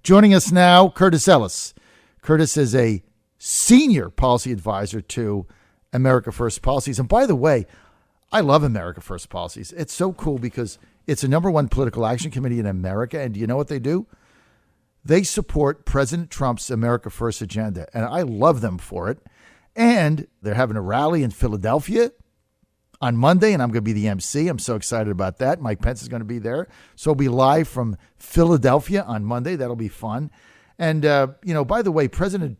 Joining us now, Curtis Ellis. Curtis is a senior policy advisor to America First Policies. And by the way, I love America First Policies. It's so cool because it's a #1 political action committee in America. And do you know what they do? They support President Trump's America First agenda. And I love them for it. And they're having a rally in Philadelphia on Monday, and I'm going to be the MC. I'm so excited about that. Mike Pence is going to be there. So we'll be live from Philadelphia on Monday. That'll be fun. And, by the way, President,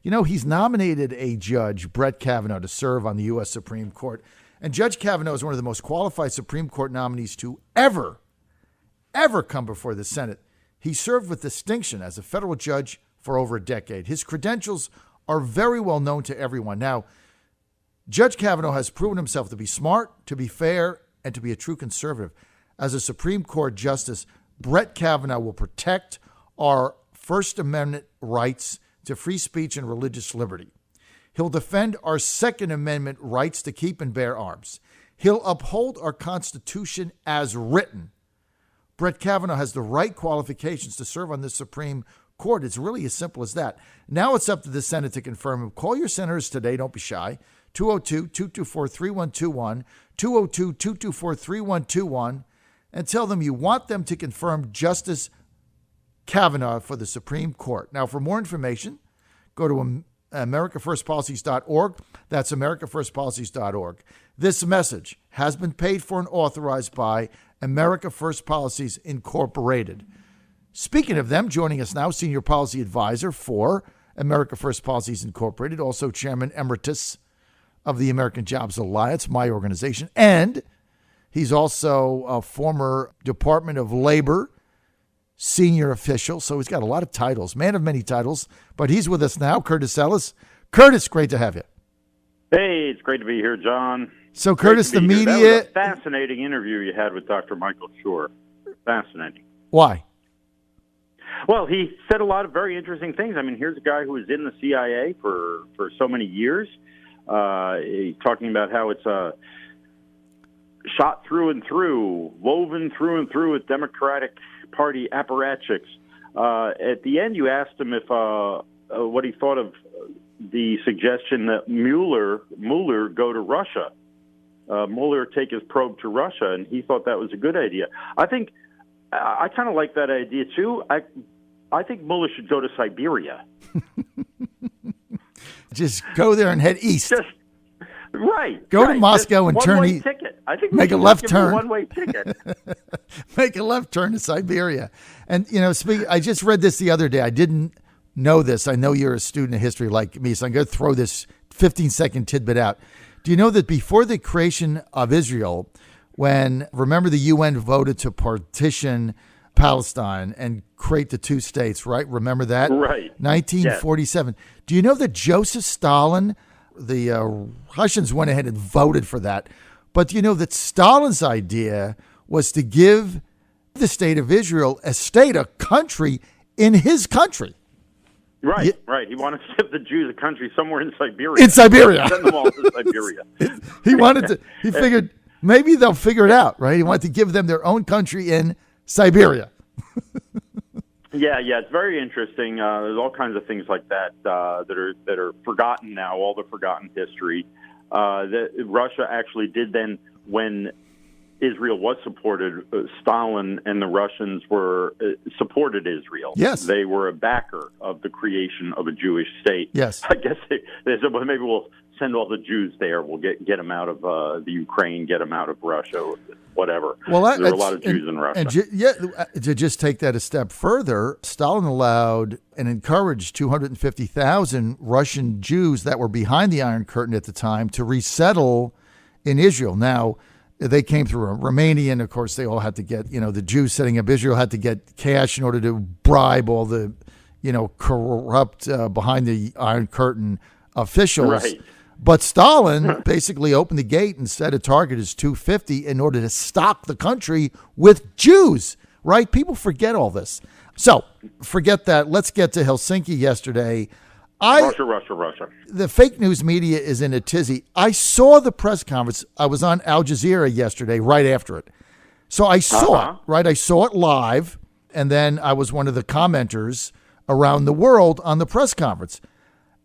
he's nominated a judge, Brett Kavanaugh, to serve on the U.S. Supreme Court. And Judge Kavanaugh is one of the most qualified Supreme Court nominees to ever come before the Senate. He served with distinction as a federal judge for over a decade. His credentials are very well known to everyone. Now, Judge Kavanaugh has proven himself to be smart, to be fair, and to be a true conservative. As a Supreme Court justice, Brett Kavanaugh will protect our First Amendment rights to free speech and religious liberty. He'll defend our Second Amendment rights to keep and bear arms. He'll uphold our Constitution as written. Brett Kavanaugh has the right qualifications to serve on the Supreme Court. It's really as simple as that. Now it's up to the Senate to confirm him. Call your senators today. Don't be shy. 202-224-3121, 202-224-3121, and tell them you want them to confirm Justice Kavanaugh for the Supreme Court. Now, for more information, go to AmericaFirstPolicies.org. That's AmericaFirstPolicies.org. This message has been paid for and authorized by America First Policies Incorporated. Speaking of them, joining us now, Senior Policy Advisor for America First Policies Incorporated, also Chairman Emeritus of the American Jobs Alliance, my organization, and he's also a former Department of Labor senior official, so he's got a lot of titles, man of many titles, but he's with us now, Curtis Ellis. Curtis, great to have you. Hey, it's great to be here, John. So, Curtis, the media... That was a fascinating interview you had with Dr. Michael Schur. Fascinating. Why? Well, he said a lot of very interesting things. I mean, here's a guy who was in the CIA for so many years. He's talking about how it's shot through and through, woven through and through with Democratic Party apparatchiks. At the end, you asked him if what he thought of the suggestion that Mueller go to Russia, Mueller take his probe to Russia, and he thought that was a good idea. I think I kind of like that idea too. I think Mueller should go to Siberia. Just go there and head east. Right. Go to Moscow and turn east. Ticket. I think make a left turn. One-way ticket. Make a left turn to Siberia. And I just read this the other day. I didn't know this. I know you're a student of history like me, so I'm going to throw this 15-second tidbit out. Do you know that before the creation of Israel, remember the UN voted to partition Palestine and create the two states, right? Remember that? Right. 1947. Yes. Do you know that Joseph Stalin, the Russians went ahead and voted for that, but do you know that Stalin's idea was to give the state of Israel a country in his country? Right, right. He wanted to give the Jews a country somewhere in Siberia. In Siberia. Send them all to Siberia. He figured maybe they'll figure it out, right? He wanted to give them their own country in Siberia. Yeah, it's very interesting. There's all kinds of things like that that are forgotten now, all the forgotten history. That Russia actually did then, when Israel was supported, Stalin and the Russians supported Israel. Yes. They were a backer of the creation of a Jewish state. Yes. I guess they said, well, maybe we'll send all the Jews there. We'll get them out of the Ukraine, get them out of Russia, whatever. Well, there are a lot of Jews in Russia. To just take that a step further, Stalin allowed and encouraged 250,000 Russian Jews that were behind the Iron Curtain at the time to resettle in Israel. Now, they came through Romania, and of course, they all had to get, the Jews setting up Israel had to get cash in order to bribe all the, corrupt behind the Iron Curtain officials. Right. But Stalin basically opened the gate and set a target as 250 in order to stock the country with Jews, right? People forget all this. So forget that. Let's get to Helsinki yesterday. Russia. The fake news media is in a tizzy. I saw the press conference. I was on Al Jazeera yesterday right after it. So I saw it, right? I saw it live. and then I was one of the commenters around the world on the press conference.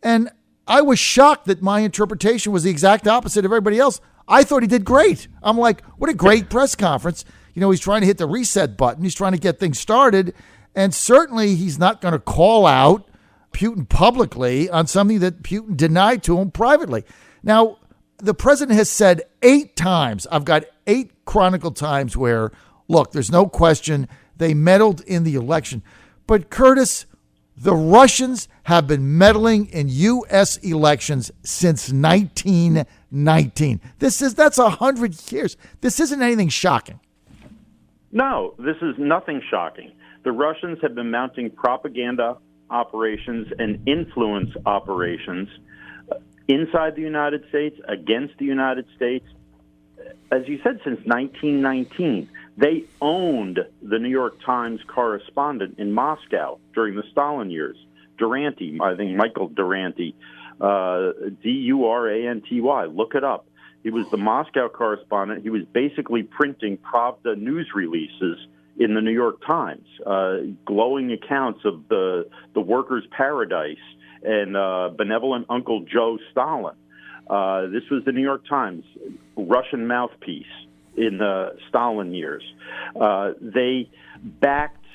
And I was shocked that my interpretation was the exact opposite of everybody else. I thought he did great. I'm like, what a great press conference. He's trying to hit the reset button. He's trying to get things started. And certainly he's not going to call out Putin publicly on something that Putin denied to him privately. Now, the president has said 8 times, I've got 8 chronicled times where, look, there's no question they meddled in the election. But Curtis, the Russians have been meddling in U.S. elections since 1919. That's 100 years. This isn't anything shocking. No, this is nothing shocking. The Russians have been mounting propaganda operations and influence operations inside the United States, against the United States. As you said, since 1919, they owned the New York Times correspondent in Moscow during the Stalin years. Duranty, I think Michael Duranty, Duranty. Look it up. He was the Moscow correspondent. He was basically printing Pravda news releases in the New York Times, glowing accounts of the workers' paradise and benevolent Uncle Joe Stalin. This was the New York Times, Russian mouthpiece in the Stalin years. They backed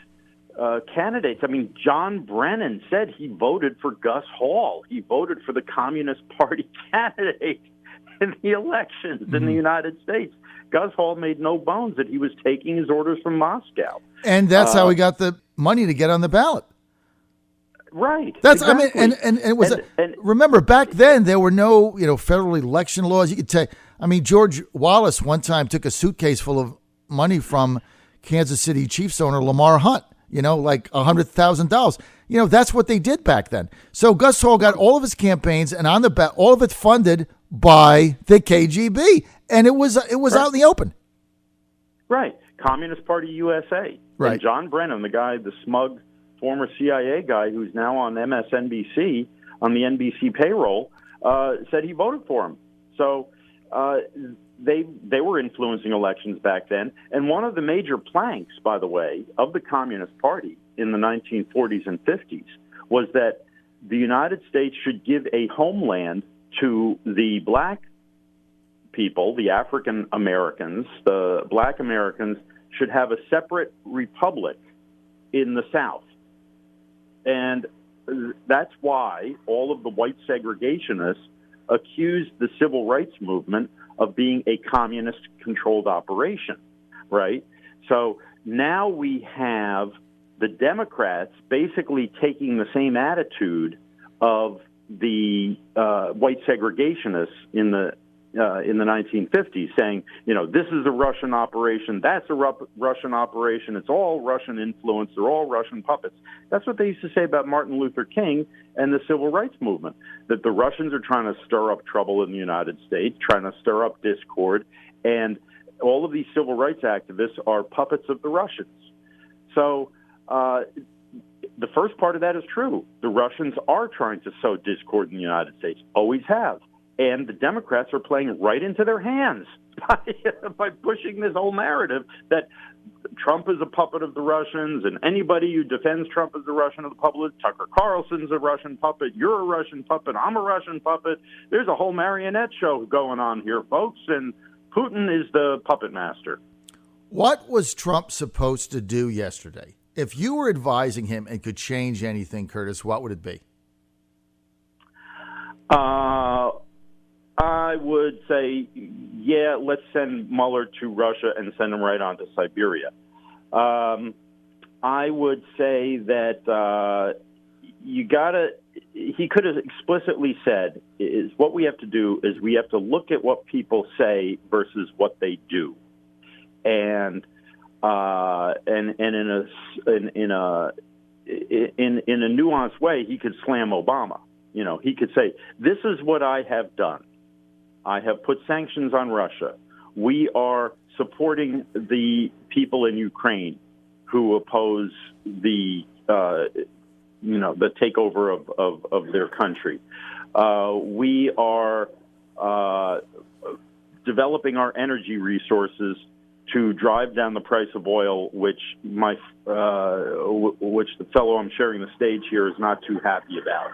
candidates. I mean, John Brennan said he voted for Gus Hall. He voted for the Communist Party candidate in the elections in the United States. Gus Hall made no bones that he was taking his orders from Moscow. And that's how he got the money to get on the ballot. Right. That's exactly. I mean, and it was. Remember, back then there were no federal election laws. You could take. I mean, George Wallace one time took a suitcase full of money from Kansas City Chiefs owner Lamar Hunt. Like $100,000. That's what they did back then. So Gus Hall got all of his campaigns and on the all of it funded by the KGB, and it was right. Out in the open. Right. Communist Party USA. Right. And John Brennan, the smug former CIA guy who's now on MSNBC on the NBC payroll, said he voted for him. So they were influencing elections back then. And one of the major planks, by the way, of the Communist Party in the 1940s and 50s was that the United States should give a homeland to the black people, the African Americans. The black Americans should have a separate republic in the South. And that's why all of the white segregationists accused the civil rights movement of being a communist-controlled operation, right? So now we have the Democrats basically taking the same attitude of the white segregationists in the 1950s, saying, this is a Russian operation, that's a Russian operation, it's all Russian influence, they're all Russian puppets. That's what they used to say about Martin Luther King and the civil rights movement, that the Russians are trying to stir up trouble in the United States, trying to stir up discord, and all of these civil rights activists are puppets of the Russians. So the first part of that is true. The Russians are trying to sow discord in the United States, always have. And the Democrats are playing right into their hands by pushing this whole narrative that Trump is a puppet of the Russians, and anybody who defends Trump is a Russian of the puppet. Tucker Carlson's a Russian puppet. You're a Russian puppet. I'm a Russian puppet. There's a whole marionette show going on here, folks, and Putin is the puppet master. What was Trump supposed to do yesterday? If you were advising him and could change anything, Curtis, what would it be? I would say, let's send Mueller to Russia and send him right on to Siberia. I would say that he could have explicitly said, is what we have to do is we have to look at what people say versus what they do. And in a nuanced way, he could slam Obama. He could say, this is what I have done. I have put sanctions on Russia. We are supporting the people in Ukraine who oppose the takeover of their country. We are developing our energy resources to drive down the price of oil, which the fellow I'm sharing the stage here is not too happy about.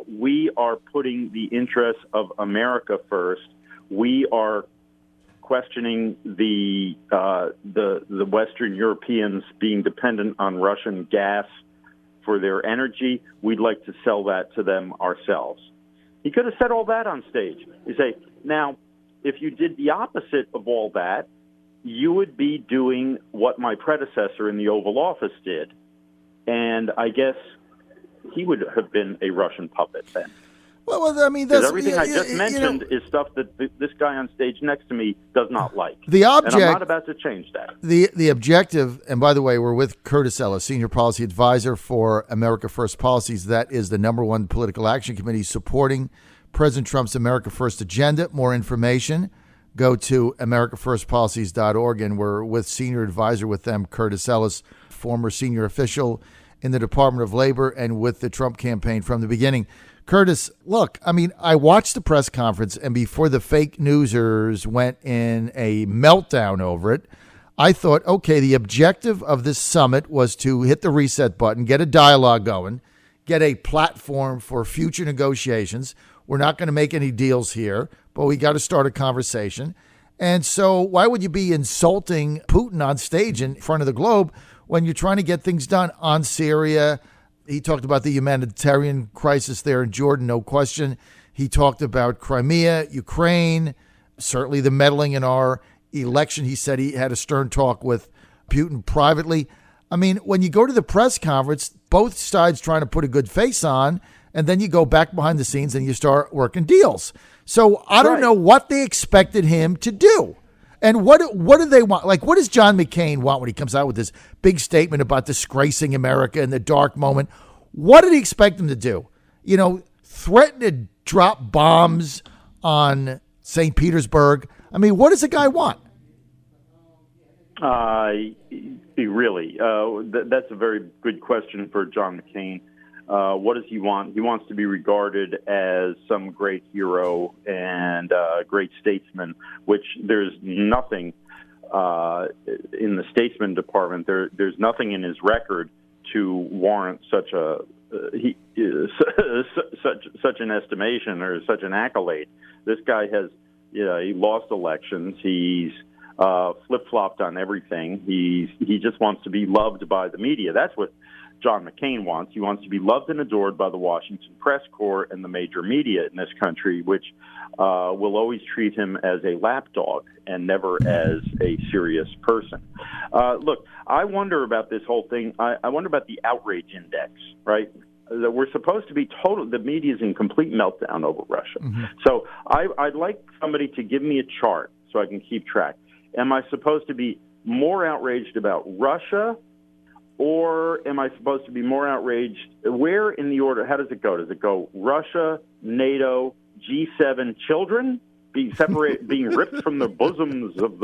We are putting the interests of America first. We are questioning the Western Europeans being dependent on Russian gas for their energy. We'd like to sell that to them ourselves. He could have said all that on stage. You say, now, if you did the opposite of all that, you would be doing what my predecessor in the Oval Office did. And I guess he would have been a Russian puppet then. Well, I mean, that's everything I just mentioned is stuff that this guy on stage next to me does not like. The object, and I'm not about to change that. The objective, and by the way, we're with Curtis Ellis, Senior Policy Advisor for America First Policies. That is the #1 political action committee supporting President Trump's America First agenda. More information, go to americafirstpolicies.org, and we're with Senior Advisor with them, Curtis Ellis, former senior official in the Department of Labor and with the Trump campaign from the beginning. Curtis, look, I mean, I watched the press conference, and before the fake newsers went in a meltdown over it, I thought, okay, the objective of this summit was to hit the reset button, get a dialogue going, get a platform for future negotiations. We're not going to make any deals here, but we got to start a conversation. And so why would you be insulting Putin on stage in front of the globe when you're trying to get things done on Syria? He talked about the humanitarian crisis there in Jordan, no question. He talked about Crimea, Ukraine, certainly the meddling in our election. He said he had a stern talk with Putin privately. I mean, when you go to the press conference, both sides trying to put a good face on, and then you go back behind the scenes and you start working deals. So I don't know what they expected him to do. And what do they want? Like, what does John McCain want when he comes out with this big statement about disgracing America in the dark moment? What did he expect him to do? You know, threaten to drop bombs on St. Petersburg? I mean, what does the guy want? Really, that's a very good question for John McCain. What does he want? He wants to be regarded as some great hero and great statesman, which there's nothing in the statesman department. There's nothing in his record to warrant such an estimation or such an accolade. This guy has, he lost elections. He's flip-flopped on everything. He just wants to be loved by the media. That's what John McCain wants. He wants to be loved and adored by the Washington press corps and the major media in this country, which will always treat him as a lapdog and never as a serious person. Look, I wonder about this whole thing. I wonder about the outrage index, right? That we're supposed to be the media's in complete meltdown over Russia. Mm-hmm. So I'd like somebody to give me a chart so I can keep track. Am I supposed to be more outraged about Russia, or am I supposed to be more outraged? Where in the order? How does it go? Does it go Russia, NATO, G7, children being separated, being ripped from the bosoms of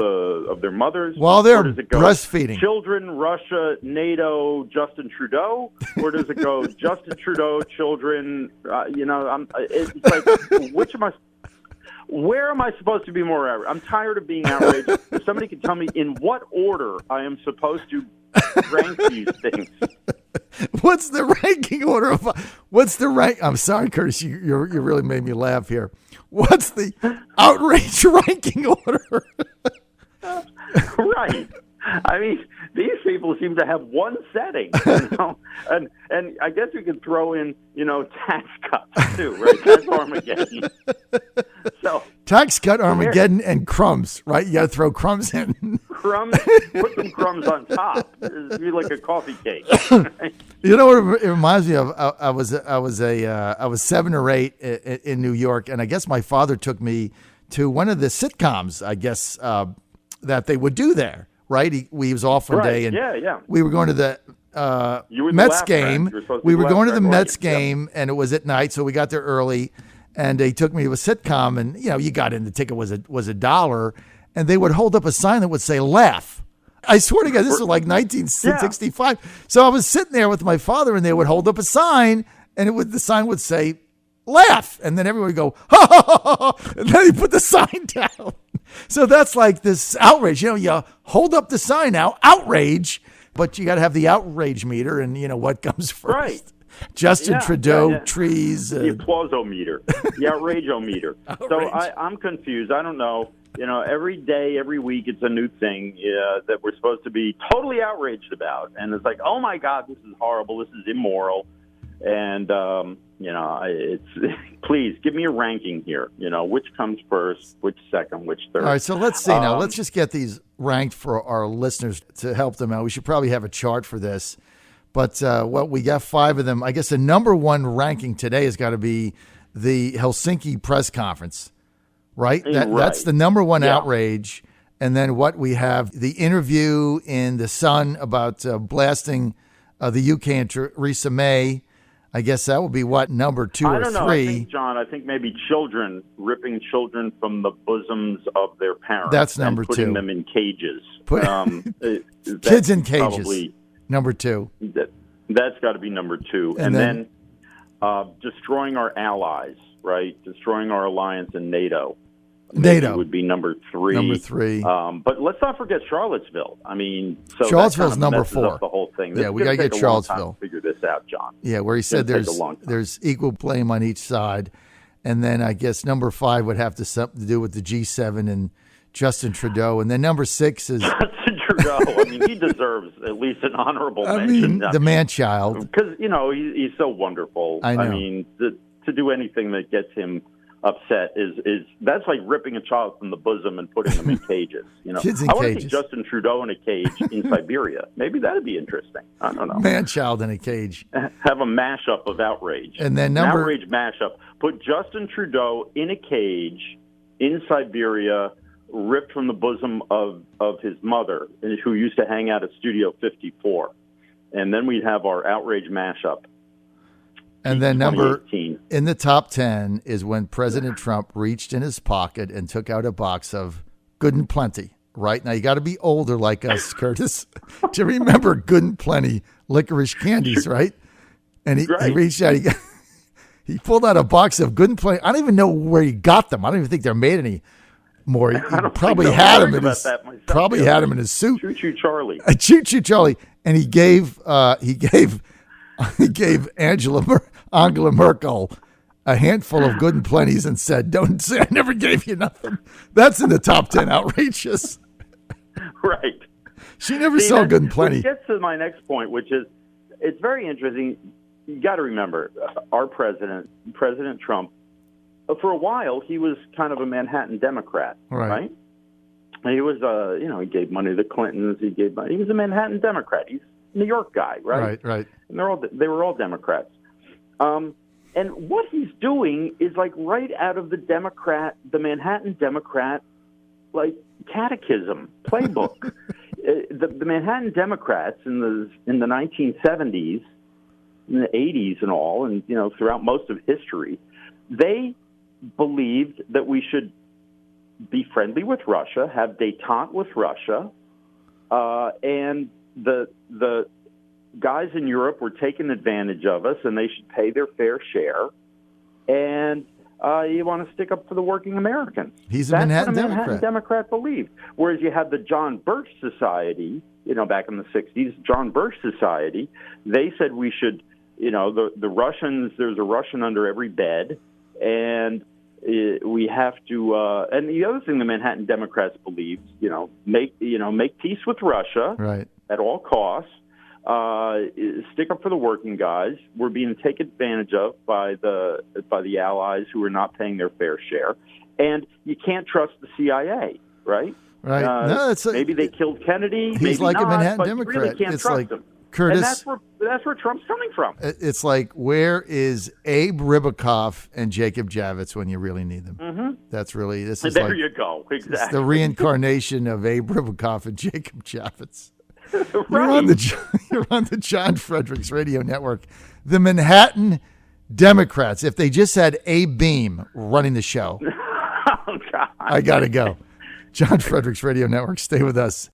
their mothers while they're does it go breastfeeding? Children, Russia, NATO, Justin Trudeau, or does it go Justin Trudeau, children? It's like which am I? Where am I supposed to be more outraged? I'm tired of being outraged. If somebody can tell me in what order I am supposed to rank these things. What's the ranking order of? What's the rank? I'm sorry, Curtis. You really made me laugh here. What's the outrage ranking order? Right. I mean, these people seem to have one setting, and I guess we could throw in, tax cuts too, right? That's Armageddon. So tax cut, Armageddon, and crumbs, right? You got to throw crumbs in. Crumbs, put some crumbs on top. It'd be like a coffee cake. You know what it reminds me of? I was 7 or 8 in New York, and I guess my father took me to one of the sitcoms, I guess, that they would do there. Right, he was off one day, and we were going to the Mets game. We were going to the Mets game, and it was at night, so we got there early. And they took me to a sitcom, and you got in. The ticket was $1, and they would hold up a sign that would say "Laugh." I swear to God, this was like 1965. So I was sitting there with my father, and they would hold up a sign, and the sign would say laugh. And then everyone would go, ha, ha, ha, ha, ha. And then he put the sign down. So that's like this outrage. You hold up the sign now, outrage, but you got to have the outrage meter and, what comes first. Right. Justin Trudeau, trees. The applausometer, the outrageometer. So I'm confused. I don't know. Every day, every week, it's a new thing that we're supposed to be totally outraged about. And it's like, oh, my God, this is horrible. This is immoral. And, it's please give me a ranking here. Which comes first, which second, which third. All right, so let's see now. Let's just get these ranked for our listeners to help them out. We should probably have a chart for this. But we got 5 of them. I guess the number one ranking today has got to be the Helsinki press conference, right? That's the number one outrage. And then what we have, the interview in The Sun about blasting the UK and Theresa May. I guess that would be what, number 2 or 3? I don't know. I think, John, I think maybe children, ripping children from the bosoms of their parents. That's number 2. Putting them in cages. Kids in cages. Probably, number 2. That's got to be number 2. And then destroying our allies, right? Destroying our alliance in NATO. NATO would be number 3. Number 3. But let's not forget Charlottesville. I mean, Charlottesville's number 4. Up the whole thing. We got to get Charlottesville. To figure this out, John. Yeah, where he said there's equal blame on each side, and then I guess number 5 would have something to do with the G7 and Justin Trudeau, and then number 6 is Justin Trudeau. I mean, he deserves at least an honorable mention. The man-child, because he's so wonderful. I know. I mean, to do anything that gets him upset is that's like ripping a child from the bosom and putting them in cages. Kids in I want cages. to see Justin Trudeau in a cage in Siberia. Maybe that'd be interesting. I don't know. Man-child in a cage. Have a mashup of outrage. And then outrage mashup. Put Justin Trudeau in a cage in Siberia, ripped from the bosom of his mother, who used to hang out at Studio 54. And then we'd have our outrage mashup. And then in the top 10 is when President Trump reached in his pocket and took out a box of Good and Plenty. Right now, you got to be older like us, Curtis, to remember Good and Plenty licorice candies, right? And he reached out. He pulled out a box of Good and Plenty. I don't even know where he got them. I don't even think they're made anymore. He probably had them in his suit. Choo Choo Charlie. Choo Choo Charlie, and he gave Angela Merkel a handful of Good and Plenties and said, "Don't say I never gave you nothing." That's in the top 10 outrageous. Right. She never saw Good and Plenty. Which gets to my next point, which is, it's very interesting. You got to remember, our president, President Trump, for a while, he was kind of a Manhattan Democrat, right? He was, he gave money to the Clintons. He was a Manhattan Democrat. He's a New York guy, right? Right. And they were all Democrats. And what he's doing is like right out of the Manhattan Democrat, like catechism playbook. The Manhattan Democrats in the 1970s, in the 80s, and all, and throughout most of history, they believed that we should be friendly with Russia, have détente with Russia, and the guys in Europe were taking advantage of us, and they should pay their fair share. And you want to stick up for the working Americans. He's a Manhattan Democrat. Manhattan Democrat believed. Whereas you had the John Birch Society, back in the 60s, John Birch Society, they said we should, the Russians, there's a Russian under every bed, and we have to, and the other thing the Manhattan Democrats believed, make peace with Russia at all costs. Stick up for the working guys. We're being taken advantage of by the allies who are not paying their fair share, and you can't trust the CIA, right? Right. Maybe they killed Kennedy. He's maybe like not, a Manhattan but Democrat. You really can't trust them. Curtis, and that's where Trump's coming from. It's like, where is Abe Ribicoff and Jacob Javits when you really need them? Mm-hmm. That's really this is. There you go. Exactly. It's the reincarnation of Abe Ribicoff and Jacob Javits. Right. You're on the John Fredericks Radio Network. The Manhattan Democrats, if they just had a beam running the show. Oh, God. I got to go. John Fredericks Radio Network. Stay with us.